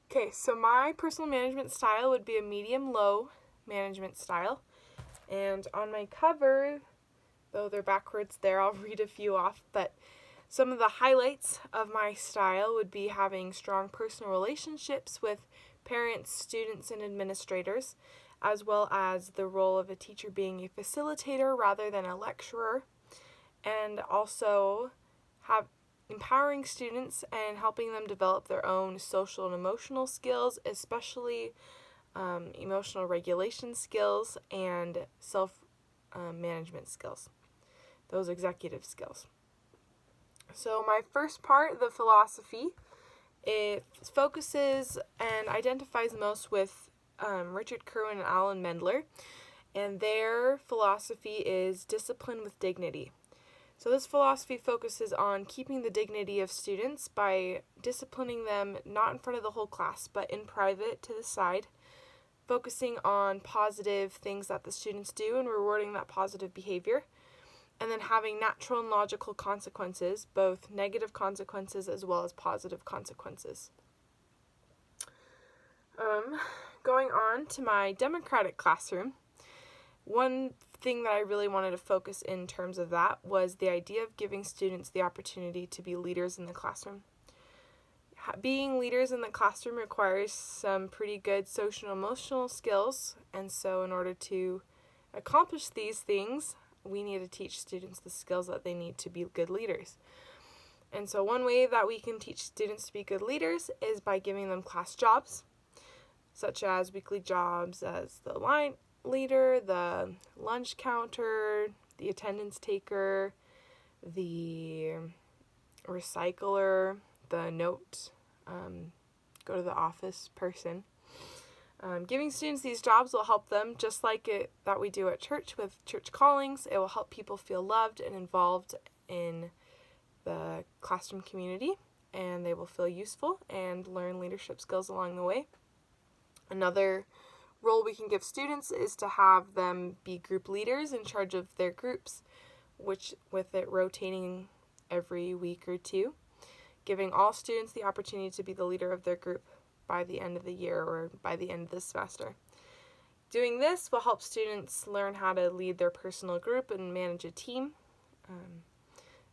Okay, so my personal management style would be a medium-low management style. And on my cover, though they're backwards there, I'll read a few off, but some of the highlights of my style would be having strong personal relationships with parents, students, and administrators, as well as the role of a teacher being a facilitator rather than a lecturer, and also have empowering students and helping them develop their own social and emotional skills, especially emotional regulation skills and self-management skills, those executive skills. So my first part, the philosophy, it focuses and identifies most with Richard Kerwin and Alan Mendler, and their philosophy is discipline with dignity. So this philosophy focuses on keeping the dignity of students by disciplining them not in front of the whole class, but in private to the side, focusing on positive things that the students do and rewarding that positive behavior, and then having natural and logical consequences, both negative consequences as well as positive consequences. Going on to my democratic classroom, one thing that I really wanted to focus in terms of that was the idea of giving students the opportunity to be leaders in the classroom. Being leaders in the classroom requires some pretty good social and emotional skills, and so in order to accomplish these things, we need to teach students the skills that they need to be good leaders. And so one way that we can teach students to be good leaders is by giving them class jobs, such as weekly jobs as the line leader, the lunch counter, the attendance taker, the recycler, the note, go to the office person. Giving students these jobs will help them, just like it that we do at church with church callings. It will help people feel loved and involved in the classroom community, and they will feel useful and learn leadership skills along the way. Another role we can give students is to have them be group leaders in charge of their groups, which with it rotating every week or two, giving all students the opportunity to be the leader of their group by the end of the year or by the end of the semester. Doing this will help students learn how to lead their personal group and manage a team.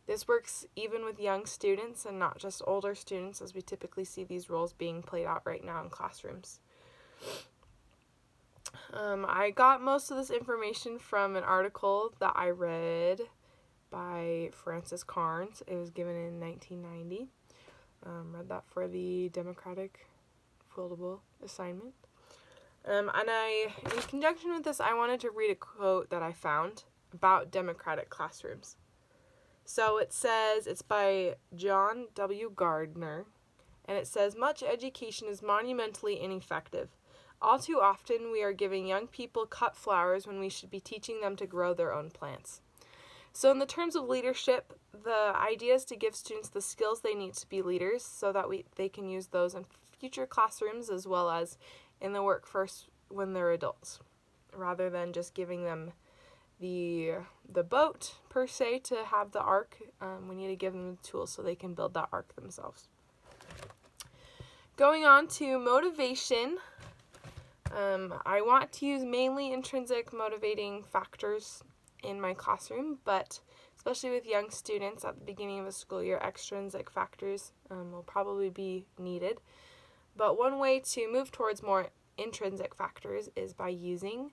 This works even with young students and not just older students, as we typically see these roles being played out right now in classrooms. I got most of this information from an article that I read by Francis Carnes. It was given in 1990. Read that for the Democratic foldable assignment. And in conjunction with this, I wanted to read a quote that I found about democratic classrooms. So it says, it's by John W. Gardner, and it says, "Much education is monumentally ineffective. All too often, we are giving young people cut flowers when we should be teaching them to grow their own plants." So in the terms of leadership, the idea is to give students the skills they need to be leaders so that they can use those in future classrooms as well as in the workforce when they're adults, rather than just giving them the boat per se to have the ark. We need to give them the tools so they can build that ark themselves. Going on to motivation, I want to use mainly intrinsic motivating factors in my classroom, but especially with young students at the beginning of a school year, extrinsic factors will probably be needed. But one way to move towards more intrinsic factors is by using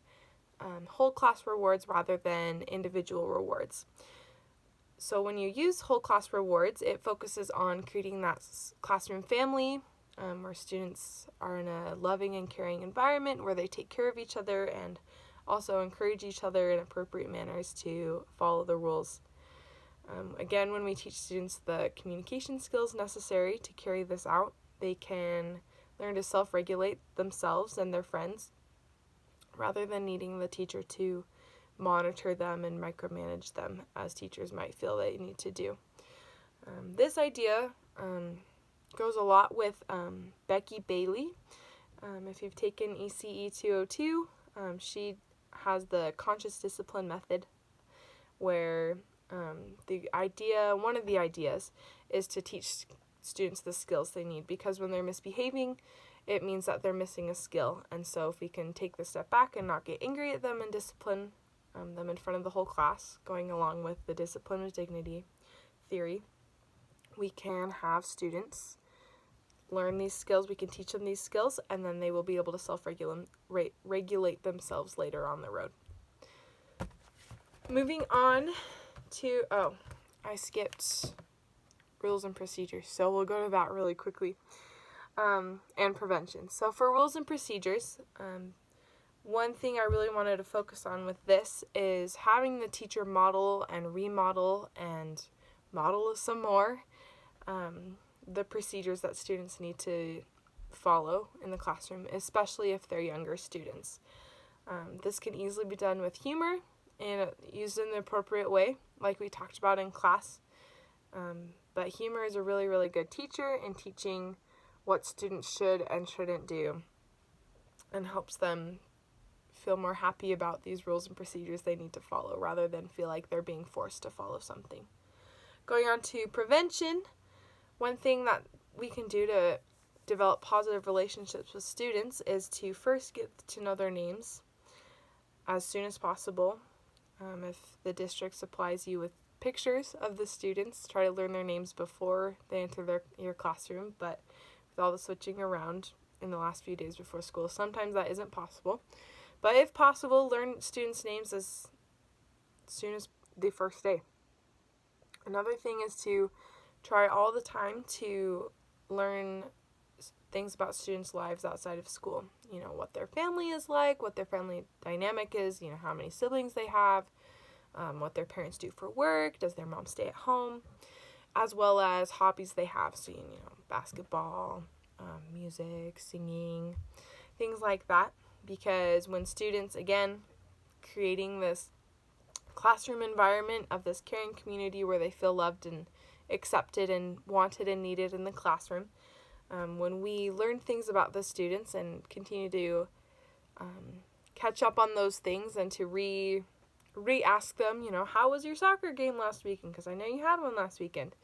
whole class rewards rather than individual rewards. So when you use whole class rewards, it focuses on creating that classroom family where students are in a loving and caring environment where they take care of each other and also encourage each other in appropriate manners to follow the rules. Again, when we teach students the communication skills necessary to carry this out, they can learn to self-regulate themselves and their friends rather than needing the teacher to monitor them and micromanage them as teachers might feel they need to do. This idea goes a lot with Becky Bailey. If you've taken ECE 202, she has the conscious discipline method where one of the ideas is to teach students the skills they need, because when they're misbehaving, it means that they're missing a skill. And so if we can take the step back and not get angry at them and discipline them in front of the whole class, going along with the discipline with dignity theory, we can have students learn these skills, we can teach them these skills, and then they will be able to self-regulate themselves later on the road. Moving on to, I skipped rules and procedures, so we'll go to that really quickly, and prevention. So for rules and procedures, one thing I really wanted to focus on with this is having the teacher model and remodel and model some more the procedures that students need to follow in the classroom, especially if they're younger students. This can easily be done with humor and used in the appropriate way, like we talked about in class. But humor is a really, really good teacher in teaching what students should and shouldn't do, and helps them feel more happy about these rules and procedures they need to follow, rather than feel like they're being forced to follow something. Going on to prevention, one thing that we can do to develop positive relationships with students is to first get to know their names as soon as possible. If the district supplies you with pictures of the students, try to learn their names before they enter your classroom. But with all the switching around in the last few days before school, sometimes that isn't possible. But if possible, learn students' names as soon as the first day. Another thing is to try all the time to learn things about students' lives outside of school. What their family is like, what their family dynamic is, how many siblings they have, what their parents do for work, does their mom stay at home, as well as hobbies they have. So, basketball, music, singing, things like that. Because when students, again, creating this classroom environment of this caring community where they feel loved and accepted and wanted and needed in the classroom, when we learn things about the students and continue to catch up on those things and to re-ask them, how was your soccer game last weekend? Because I know you had one last weekend.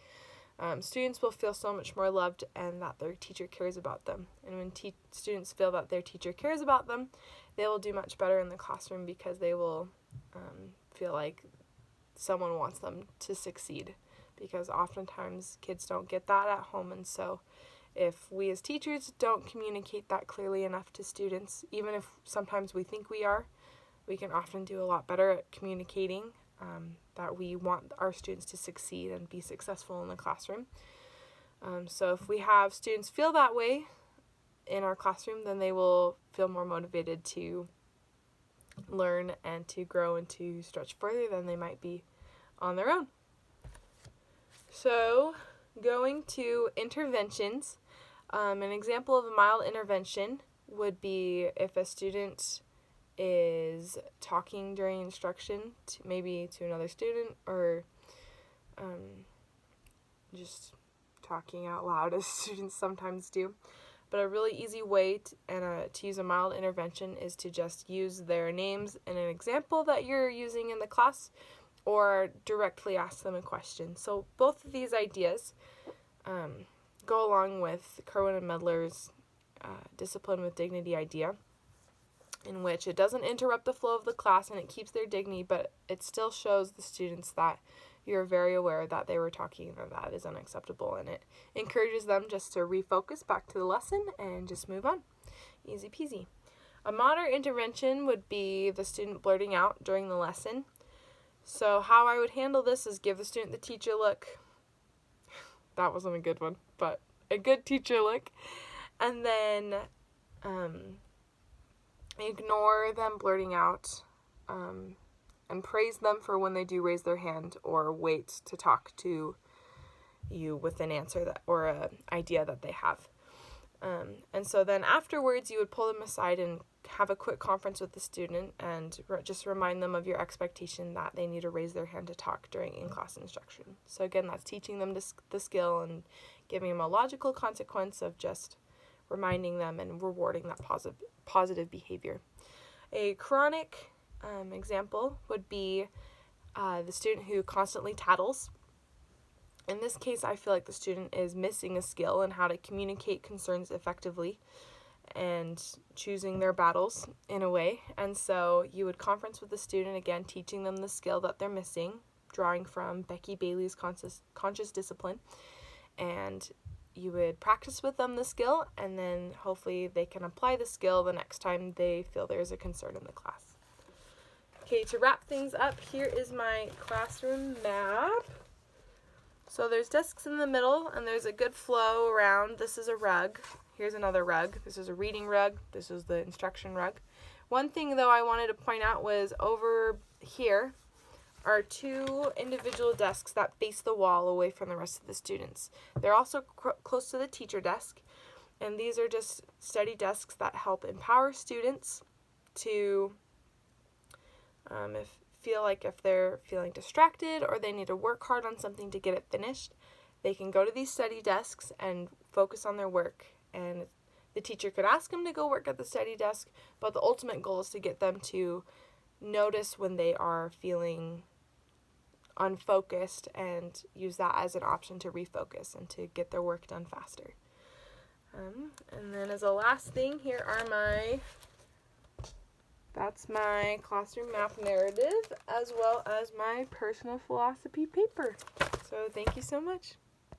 Students will feel so much more loved and that their teacher cares about them. And when students feel that their teacher cares about them, they will do much better in the classroom, because they will feel like someone wants them to succeed. Because oftentimes kids don't get that at home, and so if we as teachers don't communicate that clearly enough to students, even if sometimes we think we are, we can often do a lot better at communicating that we want our students to succeed and be successful in the classroom. So if we have students feel that way in our classroom, then they will feel more motivated to learn and to grow and to stretch further than they might be on their own. So going to interventions, an example of a mild intervention would be if a student is talking during instruction, maybe to another student, or just talking out loud, as students sometimes do. But a really easy way to use a mild intervention is to just use their names in an example that you're using in the class, or directly ask them a question. So both of these ideas go along with Kerwin and Medler's discipline with dignity idea, in which it doesn't interrupt the flow of the class and it keeps their dignity, but it still shows the students that you're very aware that they were talking or that is unacceptable, and it encourages them just to refocus back to the lesson and just move on. Easy peasy. A moderate intervention would be the student blurting out during the lesson. So how I would handle this is give the student the teacher look. That wasn't a good one, but a good teacher look. And then ignore them blurting out and praise them for when they do raise their hand or wait to talk to you with an answer that or an idea that they have. And so then afterwards you would pull them aside and have a quick conference with the student and just remind them of your expectation that they need to raise their hand to talk during in-class instruction. So again, that's teaching them the skill and giving them a logical consequence of just reminding them and rewarding that positive behavior. A chronic example would be the student who constantly tattles. In this case, I feel like the student is missing a skill in how to communicate concerns effectively and choosing their battles in a way. And so you would conference with the student, again, teaching them the skill that they're missing, drawing from Becky Bailey's conscious discipline. And you would practice with them the skill, and then hopefully they can apply the skill the next time they feel there's a concern in the class. Okay, to wrap things up, here is my classroom map. So there's desks in the middle, and there's a good flow around. This is a rug. Here's another rug. This is a reading rug. This is the instruction rug. One thing, though, I wanted to point out was over here are 2 individual desks that face the wall away from the rest of the students. They're also close to the teacher desk, and these are just study desks that help empower students to if they're feeling distracted or they need to work hard on something to get it finished, they can go to these study desks and focus on their work. And the teacher could ask them to go work at the study desk, but the ultimate goal is to get them to notice when they are feeling unfocused and use that as an option to refocus and to get their work done faster. And then as a last thing, that's my classroom map narrative, as well as my personal philosophy paper. So thank you so much.